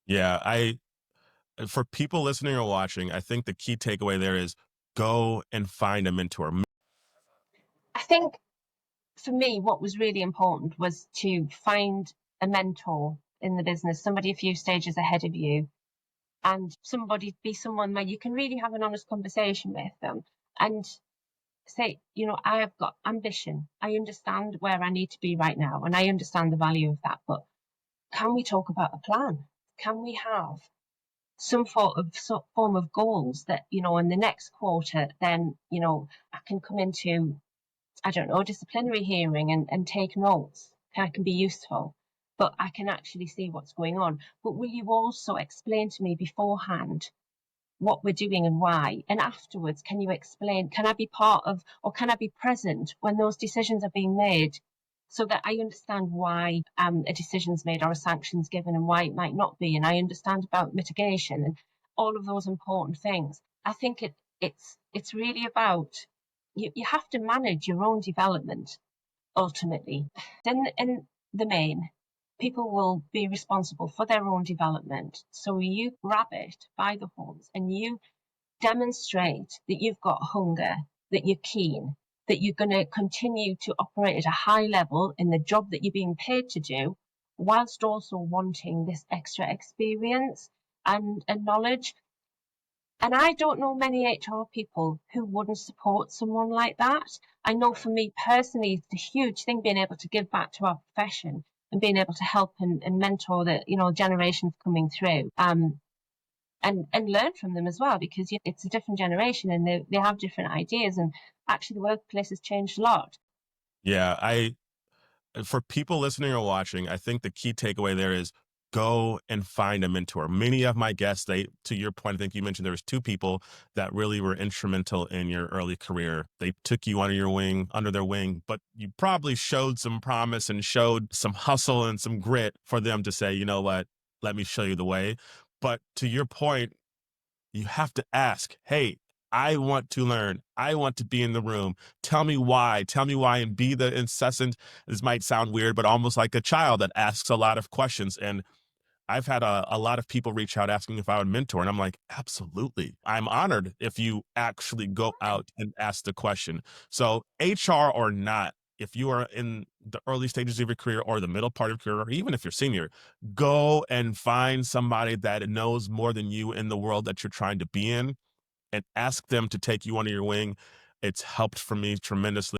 Yeah, for people listening or watching, I think the key takeaway there is go and find a mentor. I think for me, what was really important was to find a mentor in the business, somebody a few stages ahead of you, and somebody be someone where you can really have an honest conversation with them and say, I have got ambition. I understand where I need to be right now, and I understand the value of that. But can we talk about a plan? Can we have some form of goals that, in the next quarter, then, I can come into, I don't know, a disciplinary hearing and take notes. I can be useful, but I can actually see what's going on. But will you also explain to me beforehand what we're doing and why? And afterwards, can you explain? Can I be part of, or can I be present when those decisions are being made, so that I understand why a decision's made or a sanction's given and why it might not be, and I understand about mitigation and all of those important things. I think it's really about, you have to manage your own development ultimately. In the main, people will be responsible for their own development. So you grab it by the horns and you demonstrate that you've got hunger, that you're keen, that you're going to continue to operate at a high level in the job that you're being paid to do, whilst also wanting this extra experience and knowledge. And I don't know many HR people who wouldn't support someone like that. I know for me personally, it's a huge thing being able to give back to our profession and being able to help and mentor the generations coming through. And learn from them as well, because it's a different generation and they have different ideas, and actually the workplace has changed a lot. Yeah, for people listening or watching, I think the key takeaway there is go and find a mentor. Many of my guests, to your point, I think you mentioned there was two people that really were instrumental in your early career. They took you under their wing, but you probably showed some promise and showed some hustle and some grit for them to say, you know what, let me show you the way. But to your point, you have to ask, hey, I want to learn. I want to be in the room. Tell me why. Tell me why, and be the incessant. This might sound weird, but almost like a child that asks a lot of questions. And I've had a lot of people reach out asking if I would mentor. And I'm like, absolutely. I'm honored if you actually go out and ask the question. So, HR or not, if you are in the early stages of your career or the middle part of your career, or even if you're senior, go and find somebody that knows more than you in the world that you're trying to be in and ask them to take you under your wing. It's helped for me tremendously.